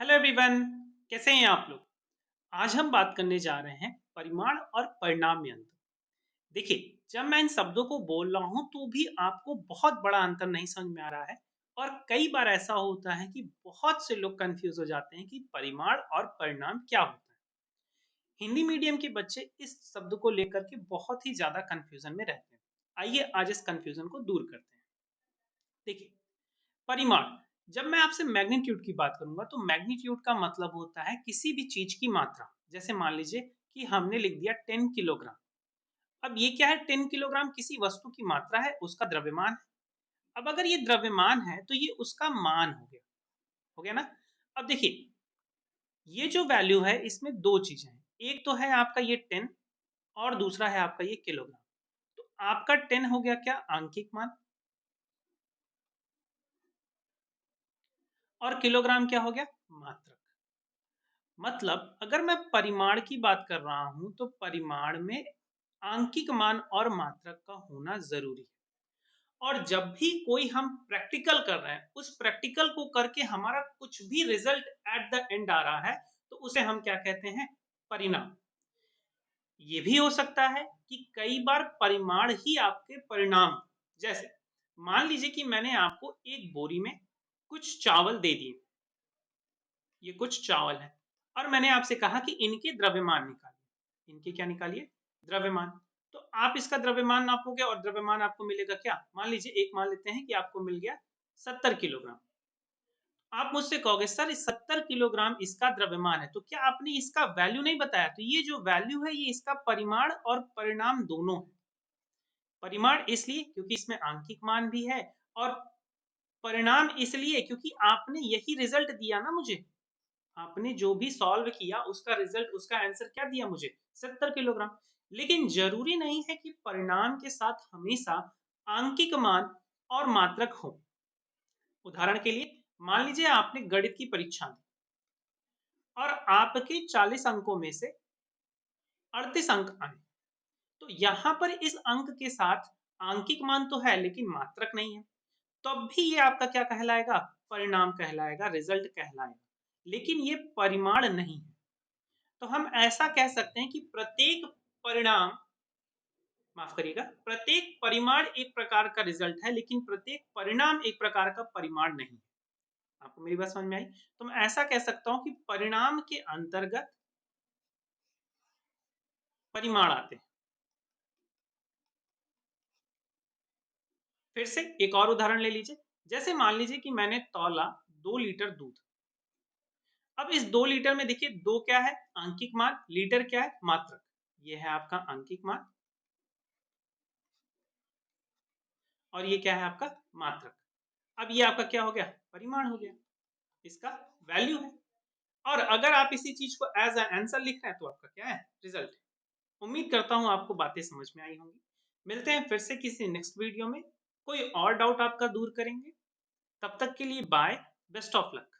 Hello everyone. कैसे हैं आप लोग? आज हम बात करने जा रहे हैं परिमाण और परिणाम में अंतर। देखिए, जब मैं इन शब्दों को बोल रहा हूं तो भी आपको बहुत बड़ा अंतर नहीं समझ में आ रहा है। और कई बार ऐसा होता है कि बहुत से लोग कंफ्यूज हो जाते हैं कि परिमाण और परिणाम क्या होता है। हिंदी मीडियम के बच्चे इस शब्द को लेकर के बहुत ही ज्यादा कंफ्यूजन में रहते हैं। आइए आज इस कंफ्यूजन को दूर करते हैं। देखिए, परिमाण, जब मैं आपसे मैग्नीट्यूड की बात करूंगा तो मैग्नीट्यूड का मतलब होता है किसी भी चीज की मात्रा। जैसे मान लीजिए कि हमने लिख दिया 10 किलोग्राम। अब ये क्या है? 10 किलोग्राम किसी वस्तु की मात्रा है, उसका द्रव्यमान है। अब अगर ये द्रव्यमान है तो ये उसका मान हो गया ना। अब देखिए, ये जो वैल्यू है इसमें दो चीजें हैं। एक तो है आपका ये 10 और दूसरा है आपका ये किलोग्राम। तो आपका 10 हो गया क्या? आंकिक मान। और किलोग्राम क्या हो गया? मात्रक। मतलब अगर मैं परिमाण की बात कर रहा हूं तो परिमाण में आंकिक मान और मात्रक का होना जरूरी है। और जब भी कोई हम प्रैक्टिकल कर रहे हैं, उस प्रैक्टिकल को करके हमारा कुछ भी रिजल्ट एट द एंड आ रहा है तो उसे हम क्या कहते हैं? परिणाम। ये भी हो सकता है कि कई बार परिमाण ही आपके परिणाम। जैसे मान लीजिए कि मैंने आपको एक बोरी में कुछ चावल दे दिए। ये कुछ चावल है और मैंने आपसे कहा कि इनके द्रव्यमान निकालिए। इनके क्या निकालिए? द्रव्यमान। तो आप इसका द्रव्यमान नापोगे और द्रव्यमान आपको मिलेगा क्या? मान लीजिए, एक मान लेते हैं कि आपको मिल गया 70 किलोग्राम। आप मुझसे कहोगे सर 70 किलोग्राम इसका द्रव्यमान है, तो क्या आपने इसका वैल्यू नहीं बताया? तो ये जो वैल्यू है ये इसका परिमाण और परिणाम दोनों है। परिमाण इसलिए क्योंकि इसमें आंकिक मान भी है, और परिणाम इसलिए क्योंकि आपने यही रिजल्ट दिया ना मुझे। आपने जो भी सॉल्व किया उसका रिजल्ट, उसका आंसर क्या दिया मुझे? 70 किलोग्राम। लेकिन जरूरी नहीं है कि परिणाम के साथ हमेशा आंकिक मान और मात्रक हो। उदाहरण के लिए मान लीजिए आपने गणित की परीक्षा दी और आपके 40 अंकों में से 38 अंक आए। तो यहां पर इस अंक के साथ आंकिक मान तो है लेकिन मात्रक नहीं है। तब भी ये आपका क्या कहलाएगा? परिणाम कहलाएगा, रिजल्ट कहलाएगा। लेकिन ये परिमाण नहीं है। तो हम ऐसा कह सकते हैं कि प्रत्येक परिणाम, माफ करिएगा, प्रत्येक परिमाण एक प्रकार का रिजल्ट है लेकिन प्रत्येक परिणाम एक प्रकार का परिमाण नहीं है। आपको मेरी बात समझ में आई? तो मैं ऐसा कह सकता हूं कि परिणाम के अंतर्गत परिमाण आते हैं। फिर से एक और उदाहरण ले लीजिए। जैसे मान लीजिए कि मैंने तौला 2 लीटर दूध। अब इस 2 लीटर में देखिए, दो क्या है? आंकिक मान। लीटर क्या है? मात्रक। ये है आपका आंकिक मान और ये क्या है आपका? मात्रक। अब ये आपका क्या हो गया? परिमाण हो गया, इसका वैल्यू है। और अगर आप इसी चीज को एज ए आंसर लिख रहे हैं तो आपका क्या है? रिजल्ट है। उम्मीद करता हूं आपको बातें समझ में आई होंगी। मिलते हैं फिर से किसी नेक्स्ट वीडियो में, कोई और डाउट आपका दूर करेंगे। तब तक के लिए बाय। Best of luck.